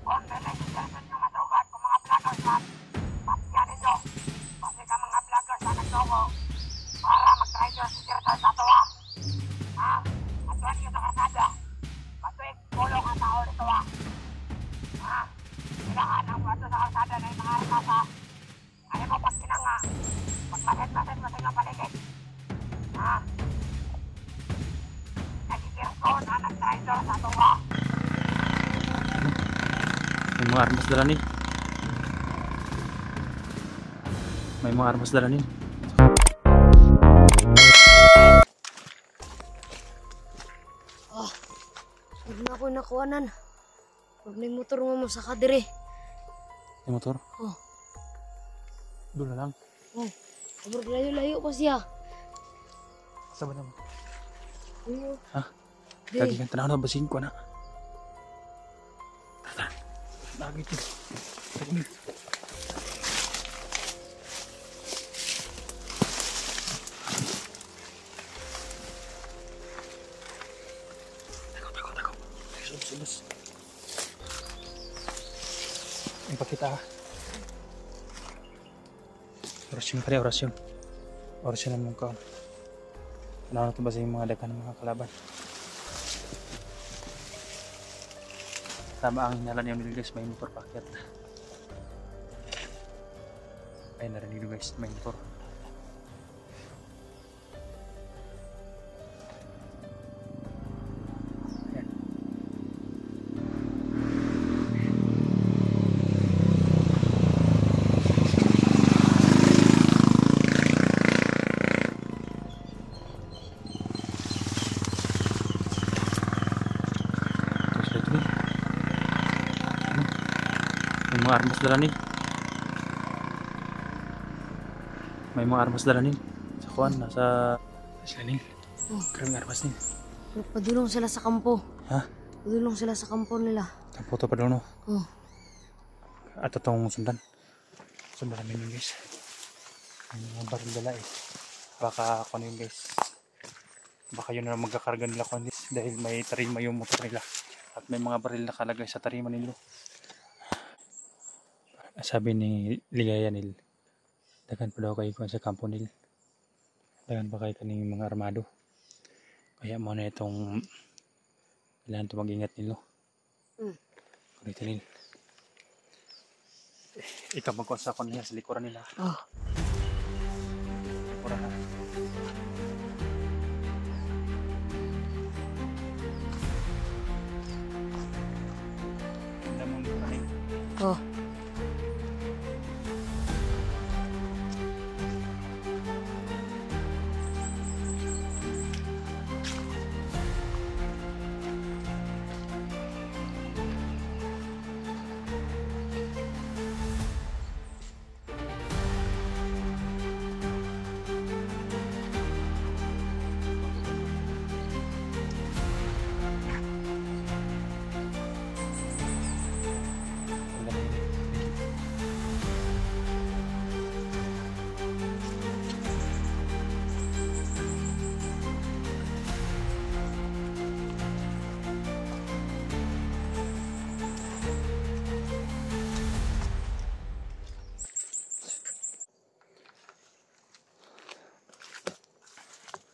Kung nililisensin nyo masugat kung mga vloggers man, patiyanin nyo. Pati ka mga vloggers na nagsobo para mag-try nyo si Tirton sa tuwa. Ha? Atuan nyo sa kasada. Patuig tulong ang tao nito ha. Ha? Kailangan ang wato sa kasada na yung mga arkasa. Ayaw mo pag kinanga. Pagmaset-maset mo sa inyong paligid. Ha? Nagkikirton ang nag-try nyo sa tuwa. May mga armas dala nin. May mga armas dala nin. Huwag na ako nakuhanan. Huwag na yung motor mo masaka dire. Yung motor? Oh. Doon na lang. Oh. Abog layo-layo pa siya. Saan ba naman? Oo. Ha? Lagi kang tanaw na basin ko na. Tara. Lagi ito. Tako. Subos. May pakita ka. Orasyon pa rin, orasyon. Orasyon na mong kaon. Ano ito ba sa mga dagan ng mga kalaban? Tama ang hinala niya nila guys, may motor packet. Ay narinig nyo guys, may motor. Ayan. May mga armas dala nin. May mga armas dala nin. Sa kuwan, nasa sila nin. Karaming armas nin. Padulong sila sa kampo. Ha? Padulong sila sa kampo nila. Ang photo pa doon no? Oh. At itong sundan. Sundan namin yun guys. May mga baril dala eh. Baka ako na yun guys. Baka yun na magkakarga nila ko dahil may tarima yung motor nila. At may mga baril nakalagay sa tarima nila. Sabi ni Ligaya nil, dagan pa daw kayo sa kampo nil. Dagan pa kayo kaning mga armado. Kaya mo na itong kailangan ito mag-ingat nilo. Kunito nil. Ikaw magkonsa ko nila sa likuran nila. Oh. Likuran na. Ganda mong likuran nil. Oh.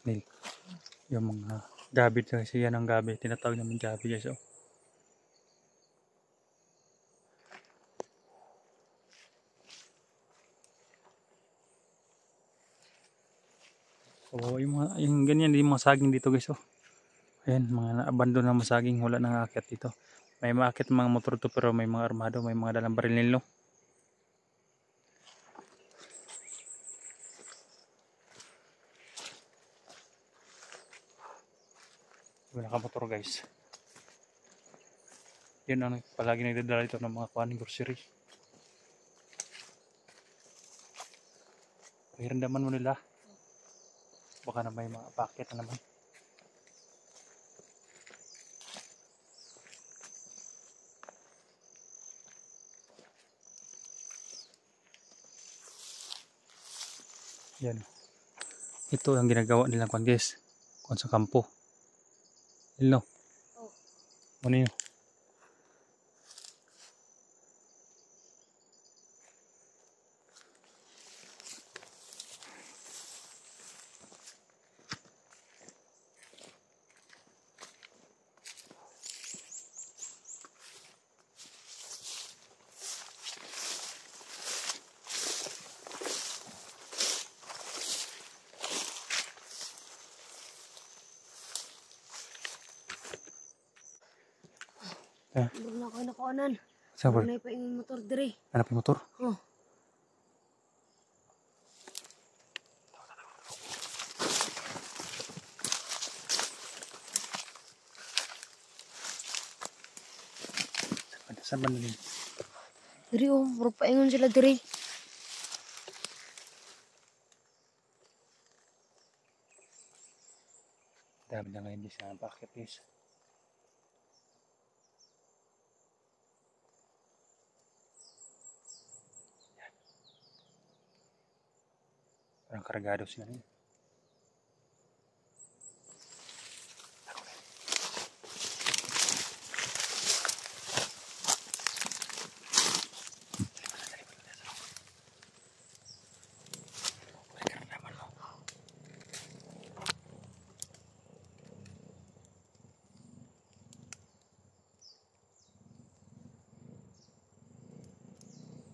Nil. Yung mga gabi kasi yan ang gabi. Tinatawag namin gabi guys. Oh. So yung ganyan yung mga saging dito guys. Oh. Ayan mga abandon na masaging wala nang aakyat dito. May maakyat mga motor to pero may mga armado. May mga dalang baril nilo. Wala ka motor guys. Yun ang palagi nagdadala dito ng mga kuhaning grocery. Pahirandaman mo nila. Baka na may mga packet na naman. Yan. Ito ang ginagawa nilang kwan guys. Kwan sa kampo. Hello. Ano yun? Ha? Murag na ako nakuanan. Saan Murag ba? na ipaingon motor dire. Hanap yung motor? Oh. Saan ba nalin? Dire oh, murag paingon sila dire. Dami na ngayon guys na bakit guys. Yan. Parang karagado sila rin.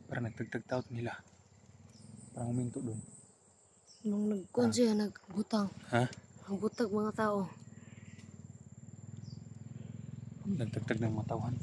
Parang nagtagtag-taot nila. Parang huminto doon. Nung nagkuan siya, nagbutang. Ha? Nagbutag mga tao. Nagtagtag ng matawan.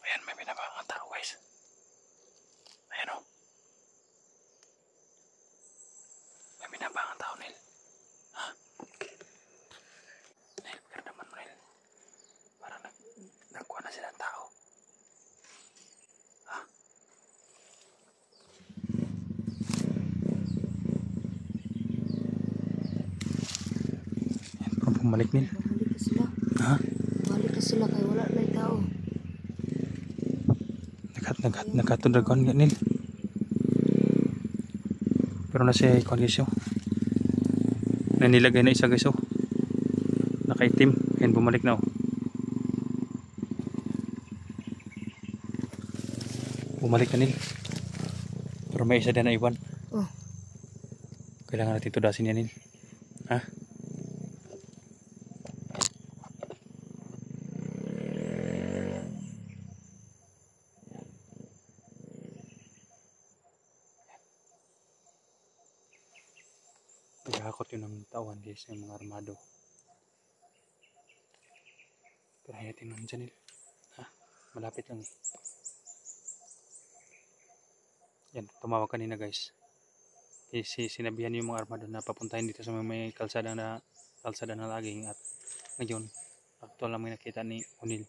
Ayan, may binabangang tao guys. Ayan o. May binabangang tao, Nel. Ha? Nel, pero naman mo, Nel. Parang nagkuha na silang tao. Ha? Ayan, parang bumalik, Nel. Balik na sila. Ha? Balik na sila kay wala na yung tao. Nagkatudragon nga, Nel. Pero nasa ikon guys yun. Nanilagay na isa guys yun. Nakaitim. Ayan, bumalik na oh. Bumalik na, Nel. Pero may isa din na iwan. Oh. Kailangan natin tudasin yan, Nel. Ha? Naghahakot yun ng tawan guys, ng mga armado. Pero hayatin naman dyan, Nel. Ha? Malapit lang eh. Yan, tumawag kanina guys. Sinabihan yung mga armado na papuntahin dito sa may kalsada na laging, at ngayon aktual lang may nakita ni Unil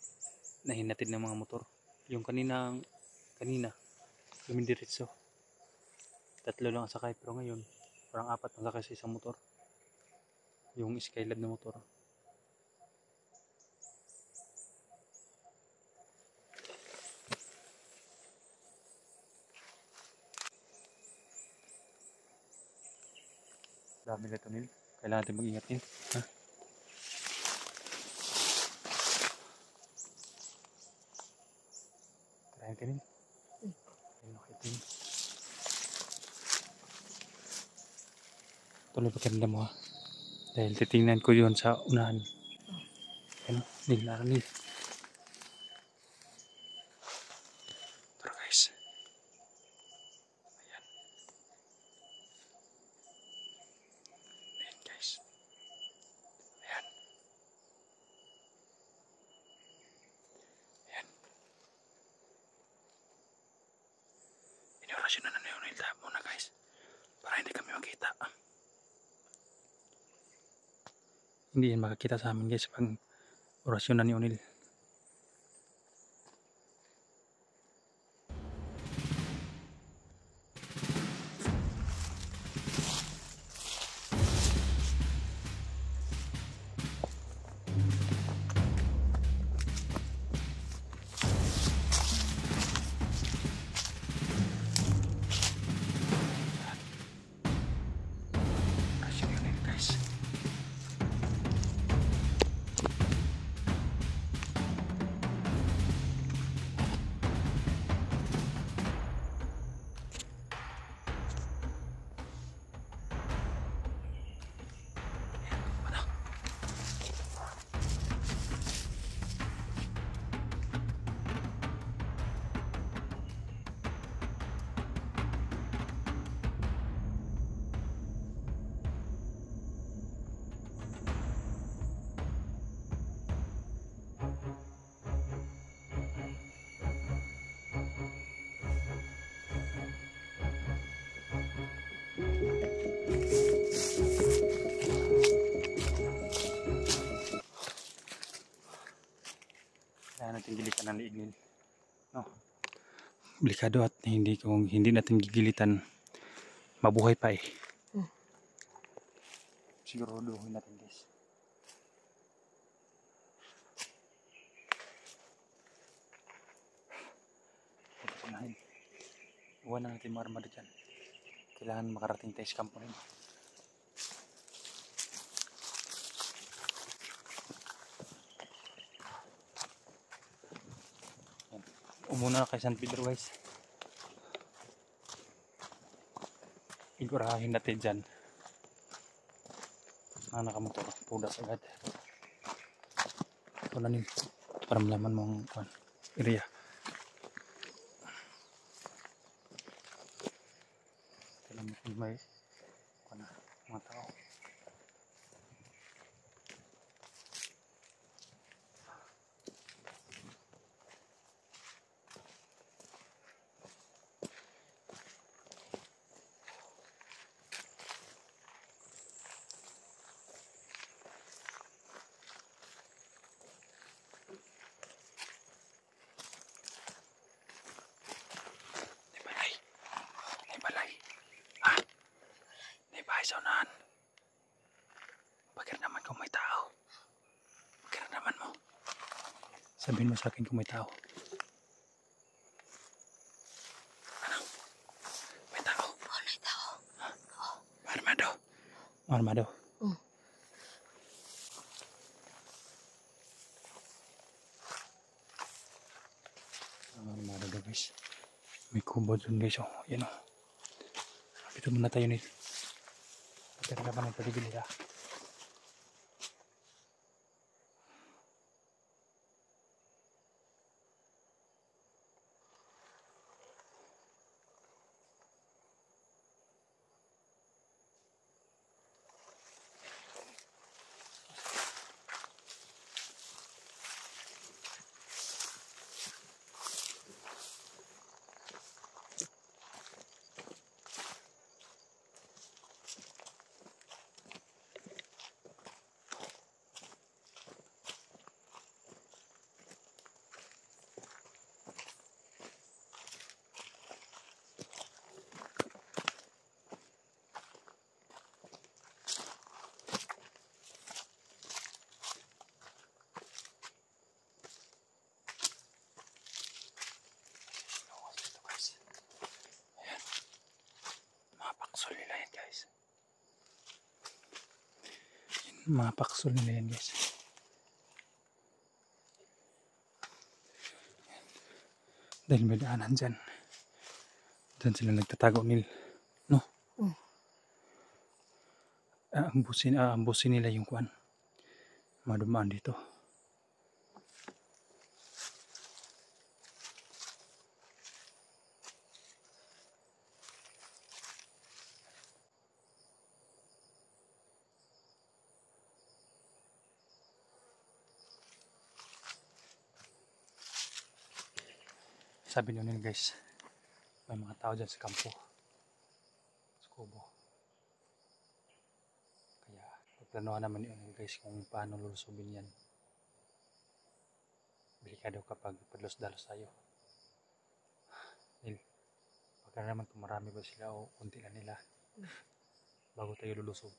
na hinatid ng mga motor. Yung kanina lumindiritso. 3 lang ang sakay, pero ngayon parang 4 ang sakay sa isang motor. Yung Skylab na motor. Dami na ito, Nil. Kailangan natin mag-ingat, Nil. Ha? Try natin, Nil. Ayun, okay, Nil. Tuloy pagkanda mo, ha. Dahil titingnan ko yun sa unahan. Ayun, Nil, naran, Nil. Tara, guys. Ayan. Ayan, guys. Ayan. Ayan. Inorasyon na yun, Nil. Tap muna, guys. Para hindi kami makita. Hindi yan makakita sa amin guys pag orasyon na ni Unil. Orasyon ni Unil guys. ka ng liignil. No? Delikado at kung hindi natin gigilitan, mabuhay pa eh. Siguraduhin natin guys. Iwan na natin mga armada dyan. Kailangan makarating tayo sa kampo na yun. Umuna na kay San Pedro guys. Igurahin natin dyan. Nakamotor, pudas agad. Ito na nil. Para malaman mo ang area. Ito lang may mga tao. Saunahan. Bakit naman kung may tao? Bakit naman mo? Sabihin mo sa akin kung may tao. Ano? May tao? Oh, may tao. Oh. Armado. Armado. Armado daw guys. May kubo dun guys. Oh, yan oh. Dito muna tayo nito. Pero naman ang paligid nila. Mga paksol nila yan guys. Dahil may daanan dyan. Dyan sila nagtatago nila. No? Ambusin nila yung kuwan. Madumaan dito. Sabi nyo nila guys, may mga tao dyan sa kampo, sa kubo. Kaya pagplanuhan naman yun guys kung paano lulusubin yan. Delikado kapag padlos-dalos tayo. Baka naman kung marami ba sila o kunti lang nila bago tayo lulusob.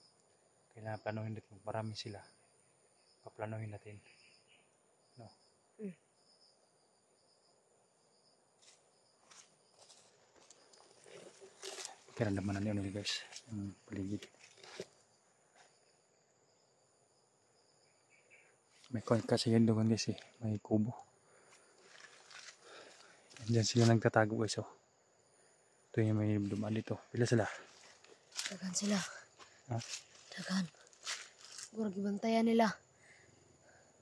Kailangan planuhin natin kung marami sila. Paplanuhin natin. No? Kaya naman na yun guys, yung paligid. May kasi yan doon guys eh, may kubo. Diyan sila nagtatago guys oh. Ito yung may dumaan dito. Pila sila? Dagan sila. Ha? Dagan. Siguro gibantayan nila.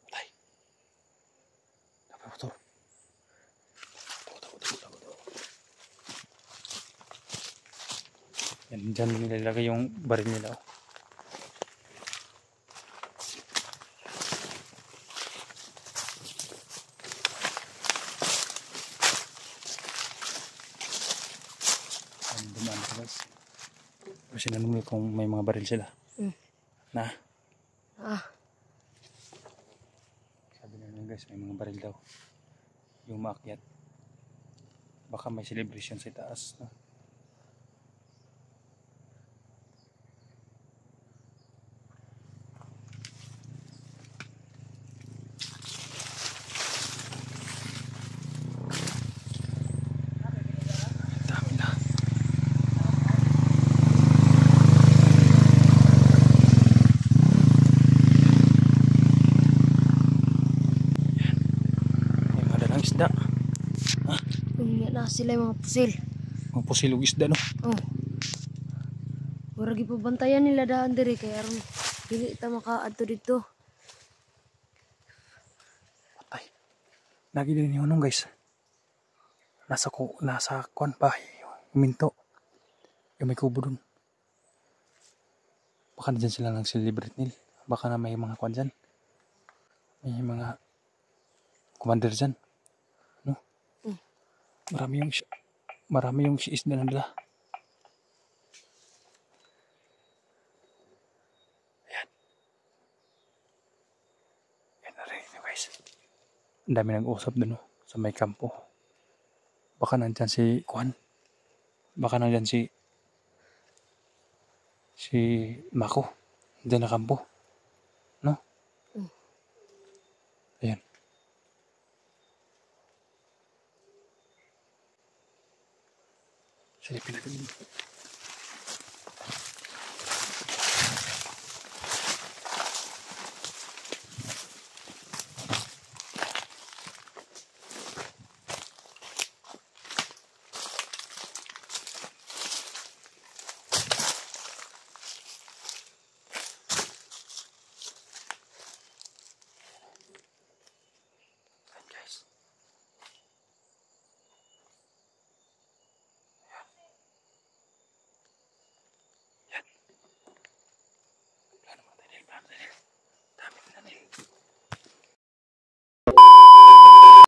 Tay. Dapat ito. Yan, dyan nilalagay yung baril nila oh. Yan, dumaan ito guys. Kasi nanong kung may mga baril sila. Na? Sabi na guys, may mga baril daw. yung maakyat. Baka may celebration sa taas, no? Dami na. May mga dalang isda. Yung na sila yung mga pusil. Mga pusilog isda, no? Oh. Murag ipabantayan nila daan diri kaya aron dili ta makaadto dito. Patay. Lagi din yung anong guys. Nasa kwan pa. Yung minto. Yung may kubo dun. Baka na dyan sila nag-celebrate nil. Baka na may mga kwan dyan. May mga commander dyan. No? Marami yung isda na nila. Ayan. Ayan na rin yun guys. Ang dami nag-usap dun, no? Sa may kampo. Baka nandyan si Kwan. Baka nandyan si Mako. Diyan na kampo. No? Ayan. Silipin natin.